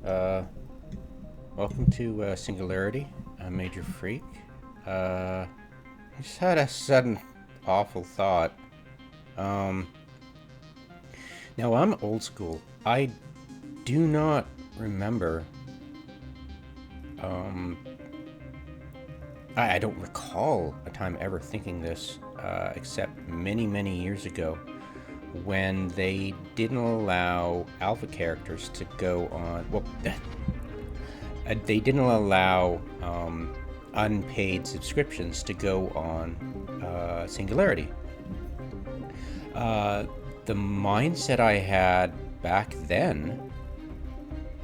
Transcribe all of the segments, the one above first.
Uh, Welcome to Singularity. I'm Major Freak. I just had a sudden awful thought. Um, Now, I'm old school. I do not remember. Um, I don't recall a time ever thinking this, except many, many years ago when they didn't allow alpha characters to go on. Well, they didn't allow unpaid subscriptions to go on Singularity. Uh, the mindset I had back then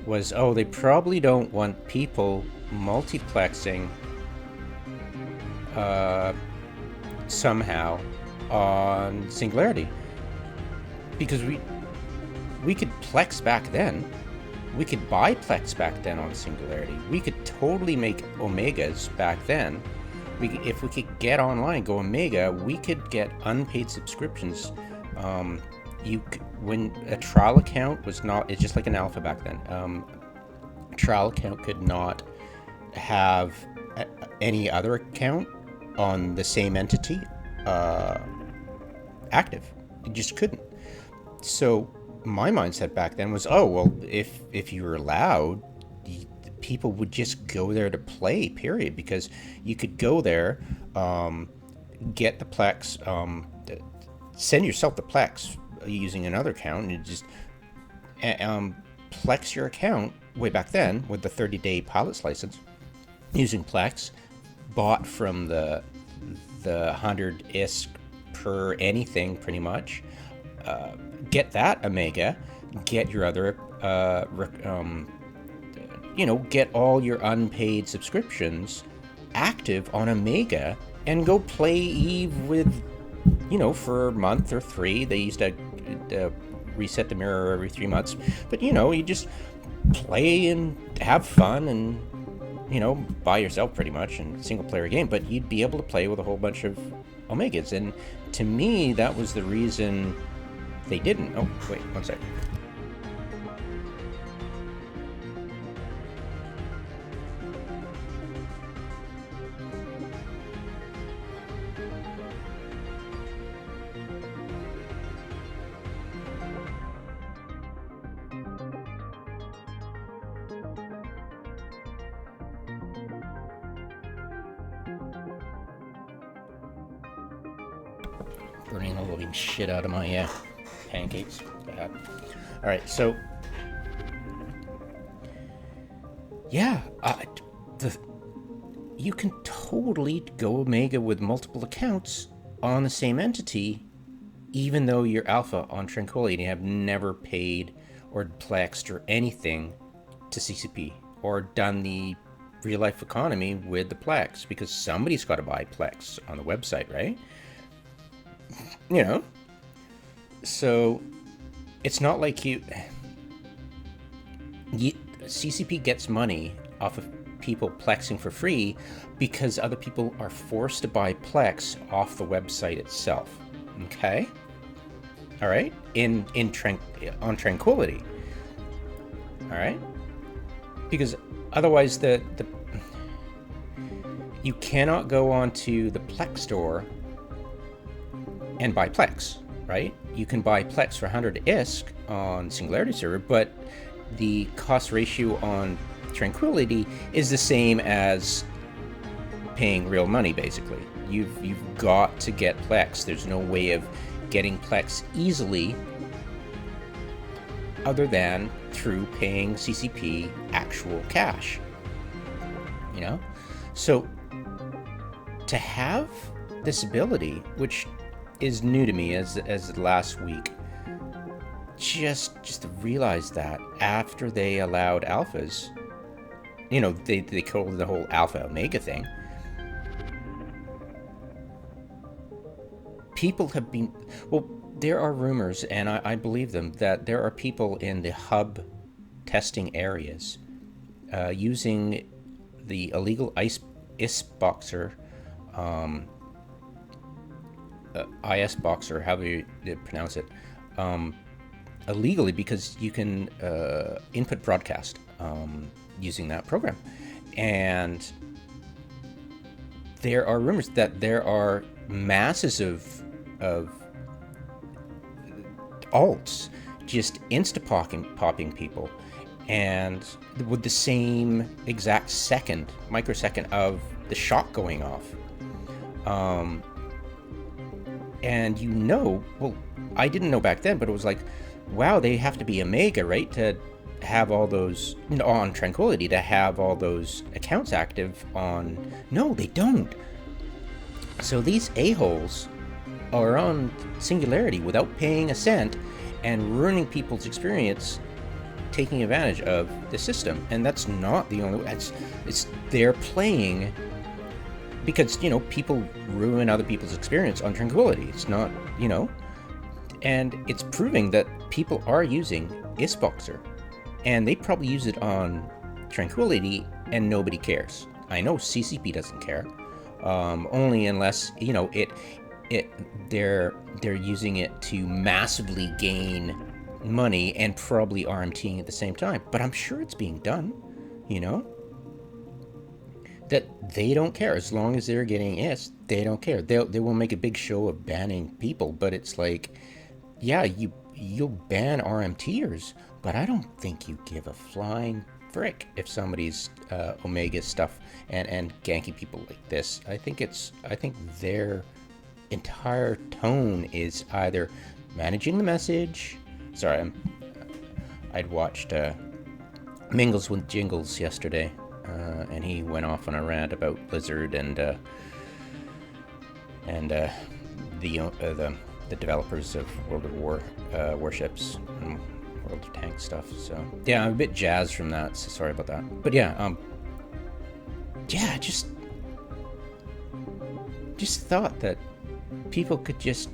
was, oh, they probably don't want people multiplexing uh, somehow on Singularity, because we could plex back then. We could buy plex back then on Singularity. We could totally make omegas back then. If we could get online, go omega, we could get unpaid subscriptions. When a trial account was not, it's just like an alpha back then. A trial account could not have any other account on the same entity active. It just couldn't. So my mindset back then was, oh well, if you were allowed, people would just go there to play. Period, because you could go there, get the plex, send yourself the plex using another account, and just plex your account way back then with the 30-day pilot's license using plex, bought from the 100 ISK per anything pretty much. Get that omega, get your other get all your unpaid subscriptions active on omega, and go play Eve with, for a month or three. They used to reset the mirror every 3 months, but you just play and have fun and by yourself pretty much in single player game, but you'd be able to play with a whole bunch of omegas. And to me, that was the reason they didn't. Oh, wait, one sec. Burning the living shit out of my pancakes. Bad. All right, so yeah, you can totally go omega with multiple accounts on the same entity, even though you're alpha on Tranquility and you have never paid or plexed or anything to CCP or done the real life economy with the plex, because somebody's got to buy plex on the website, right? So it's not like CCP gets money off of people plexing for free because other people are forced to buy plex off the website itself. Okay, all right, on Tranquility, all right, because otherwise the you cannot go onto the plex store and buy plex, right? You can buy plex for 100 ISK on Singularity server, but the cost ratio on Tranquility is the same as paying real money, basically. You've got to get plex. There's no way of getting plex easily other than through paying CCP actual cash. So to have this ability, which is new to me as last week, just to realize that after they allowed alphas, they called the whole alpha omega thing. People have been, well, there are rumors, and I believe them, that there are people in the hub testing areas using the illegal IS boxer, IS boxer, however you pronounce it, illegally because you can input broadcast using that program. And there are rumors that there are masses of alts just insta-popping people, and with the same exact microsecond of the shot going off. And well, I didn't know back then, but it was like, wow, they have to be Omega, right, to have all those, on Tranquility, to have all those accounts active on... No, they don't. So these a-holes are on Singularity without paying a cent and ruining people's experience, taking advantage of the system. And that's not the only way. They're playing because, people ruin other people's experience on Tranquility. It's not, and it's proving that people are using Isboxer, and they probably use it on Tranquility and nobody cares. I know CCP doesn't care, only unless, they're using it to massively gain money and probably RMTing at the same time. But I'm sure it's being done, that they don't care. As long as they're getting IS, they don't care. They will make a big show of banning people, but it's like, yeah, you'll ban RMTers, but I don't think you give a flying frick if somebody's Omega stuff and ganking people like this. I think their entire tone is either managing the message. Sorry, I'd watched Mingles with Jingles yesterday, and he went off on a rant about Blizzard and the developers of World of Warships and World of Tanks stuff. So yeah, I'm a bit jazzed from that. So sorry about that. But yeah, just thought that people could just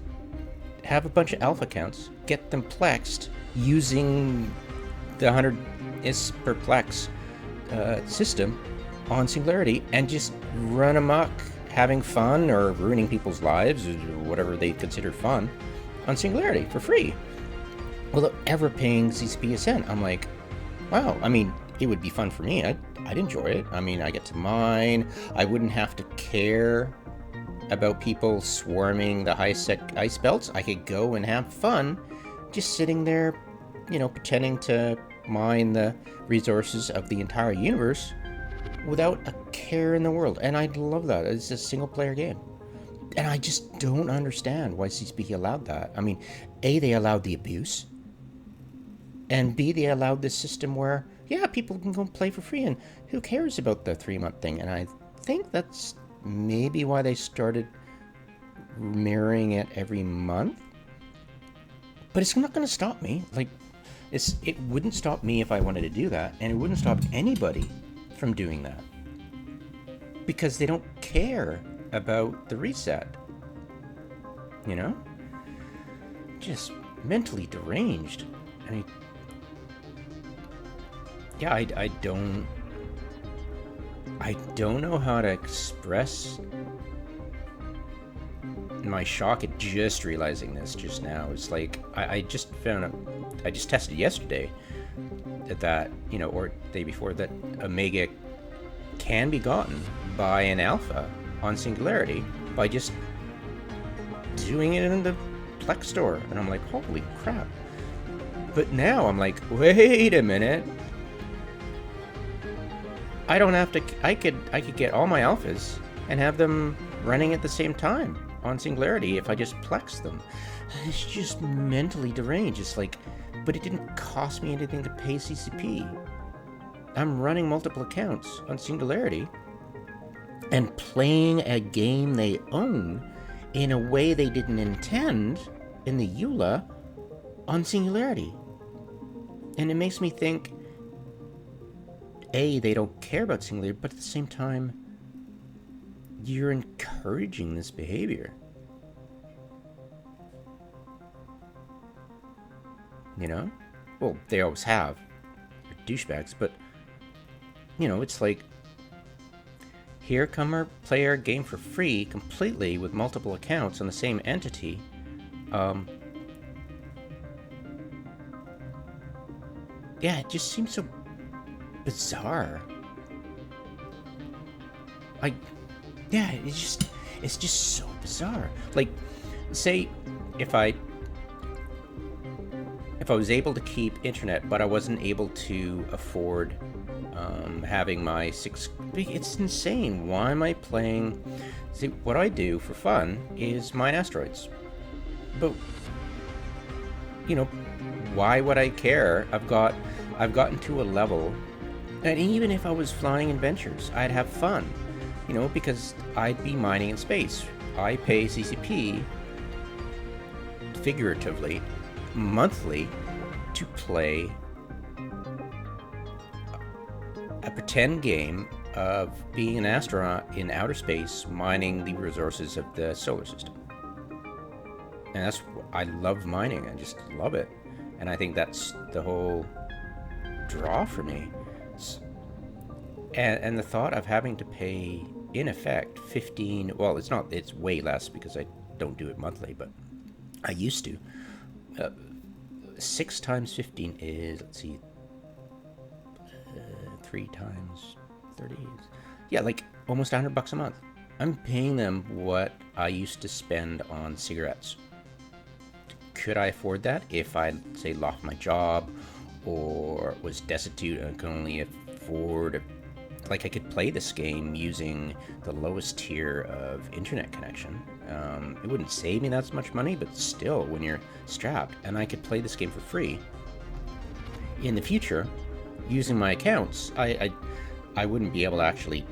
have a bunch of alpha accounts, get them plexed using the 100 is per plex system on Singularity, and just run amok, having fun or ruining people's lives or whatever they consider fun on Singularity for free without ever paying CCP a cent. I'm like, wow. I mean, it would be fun for me. I'd enjoy it. I mean, I get to mine. I wouldn't have to care about people swarming the high-sec ice belts. I could go and have fun just sitting there, pretending to mine the resources of the entire universe without a care in the world. And I love that. It's a single-player game. And I just don't understand why CCP allowed that. I mean, A, they allowed the abuse, and B, they allowed this system where, yeah, people can go play for free, and who cares about the 3-month thing? And I think that's maybe why they started mirroring it every month. But it's not going to stop me. Like, it wouldn't stop me if I wanted to do that, and it wouldn't stop anybody from doing that, because they don't care about the reset. Just mentally deranged. I mean, yeah, I don't know how to express my shock at just realizing this just now. It's like, I just tested yesterday that, or the day before, that Omega can be gotten by an alpha on Singularity by just doing it in the Plex store. And I'm like, holy crap. But now I'm like, wait a minute. I don't have to, I could get all my alphas and have them running at the same time on Singularity if I just Plex them. It's just mentally deranged. It's like, but it didn't cost me anything to pay CCP. I'm running multiple accounts on Singularity and playing a game they own in a way they didn't intend in the EULA on Singularity. And it makes me think, A, they don't care about Singularity, but at the same time, you're encouraging this behavior. Well, they always have. They're douchebags, but, it's like, here come our player game for free completely with multiple accounts on the same entity. yeah, it just seems so bizarre. Like, yeah, it's just so bizarre. Like, say if I was able to keep internet, but I wasn't able to afford having my it's insane. Why am I playing? See, what I do for fun is mine asteroids. But, you know, why would I care? I've gotten to a level, and even if I was flying adventures, I'd have fun, you know, because I'd be mining in space. I pay CCP, figuratively, monthly, to play a pretend game of being an astronaut in outer space, mining the resources of the solar system. And I love mining. I just love it. And I think that's the whole draw for me. And the thought of having to pay, in effect, 15, well, it's way less because I don't do it monthly, but I used to. 6 times 15 is, let's see, 3 times 30 is, yeah, like almost $100 a month. I'm paying them what I used to spend on cigarettes. Could I afford that if I, say, lost my job or was destitute and could only afford, like, I could play this game using the lowest tier of internet connection. It wouldn't save me that much money, but still, when you're strapped, and I could play this game for free. In the future, using my accounts, I wouldn't be able to actually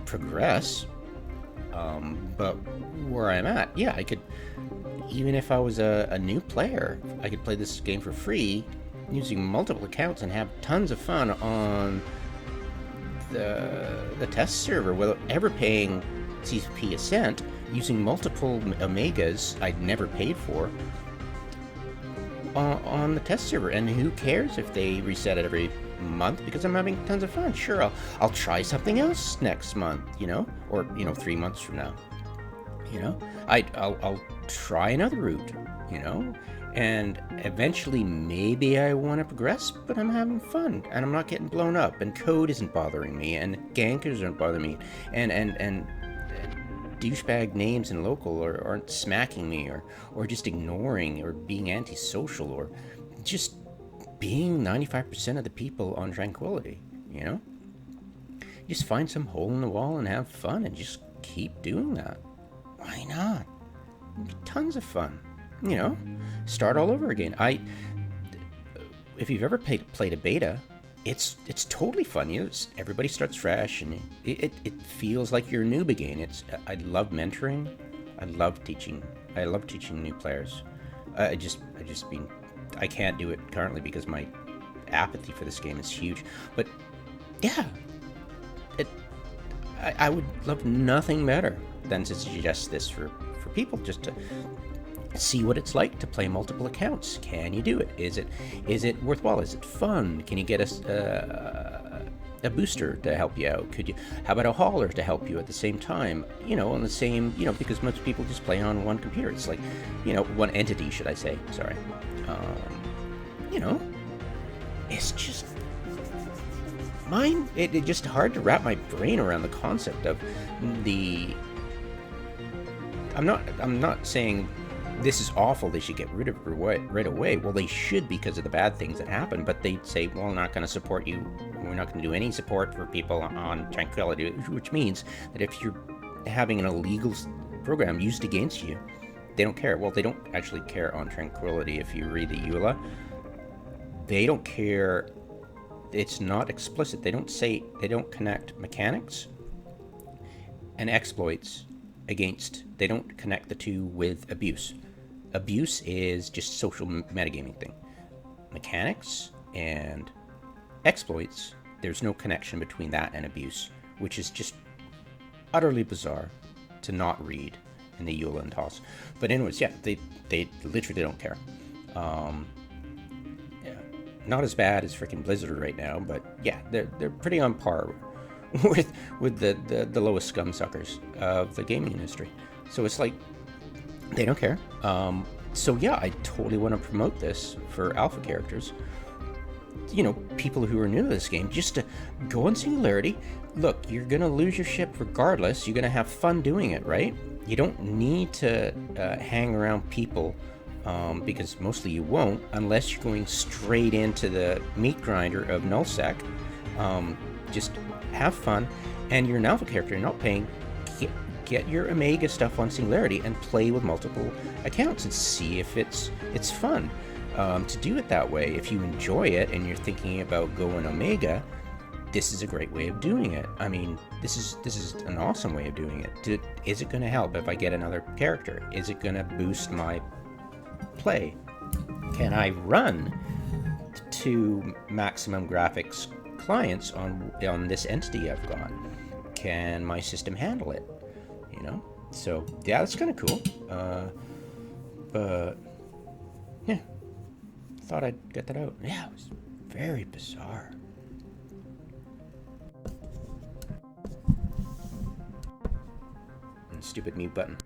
progress, but where I'm at, yeah, I could, even if I was a new player, I could play this game for free using multiple accounts and have tons of fun on the test server without ever paying CCP a cent, using multiple Omegas I'd never paid for on the test server. And who cares if they reset it every month, because I'm having tons of fun. Sure, I'll try something else next month, you know, or, you know, 3 months from now, you know, I'll try another route, you know, and eventually maybe I want to progress, but I'm having fun and I'm not getting blown up, and code isn't bothering me, and gankers aren't bothering me, and douchebag names in local aren't smacking me or just ignoring or being antisocial or just being 95% of the people on tranquility, you know? You just find some hole in the wall and have fun and just keep doing that. Why not? It'd be tons of fun, you know? Start all over again. If you've ever played a beta, it's totally fun. You know, everybody starts fresh, and it feels like you're a noob again. I love mentoring. I love teaching new players. I can't do it currently because my apathy for this game is huge. But yeah, I would love nothing better than to suggest this for people, just to see what it's like to play multiple accounts. Can you do it? Is it worthwhile? Is it fun? Can you get a booster to help you out? How about a hauler to help you at the same time? You know, on the same, you know, because most people just play on one computer. It's like, you know, one entity, should I say? Sorry. You know, it's just it's just hard to wrap my brain around the concept of the. I'm not saying this is awful, they should get rid of it right away. Well, they should, because of the bad things that happen, but they'd say, well, we're not going to support you. We're not going to do any support for people on tranquility, which means that if you're having an illegal program used against you, they don't care. Well, they don't actually care on tranquility. If you read the EULA, they don't care. It's not explicit. They don't connect mechanics and exploits they don't connect the two with abuse. Abuse is just social metagaming thing. Mechanics and exploits, there's no connection between that and abuse, which is just utterly bizarre to not read in the EULA and TOS. But anyways, yeah, they literally don't care. Yeah, not as bad as freaking Blizzard right now, but yeah, they're pretty on par with the lowest scum suckers of the gaming industry. So it's like, they don't care. So yeah, I totally want to promote this for alpha characters. you know, people who are new to this game, just to go on Singularity. Look, you're going to lose your ship regardless. You're going to have fun doing it, right? You don't need to hang around people, because mostly you won't, unless you're going straight into the meat grinder of nullsec. Just have fun, and you're an alpha character, you're not paying. Get your Omega stuff on Singularity and play with multiple accounts and see if it's fun. To do it that way, if you enjoy it and you're thinking about going Omega, this is a great way of doing it. I mean, this is an awesome way of doing it. Is it going to help if I get another character? Is it going to boost my play? Can I run to maximum graphics clients on this entity I've got? Can my system handle it? You know? So, yeah, that's kind of cool. But, yeah. Thought I'd get that out. Yeah, it was very bizarre. And stupid mute button.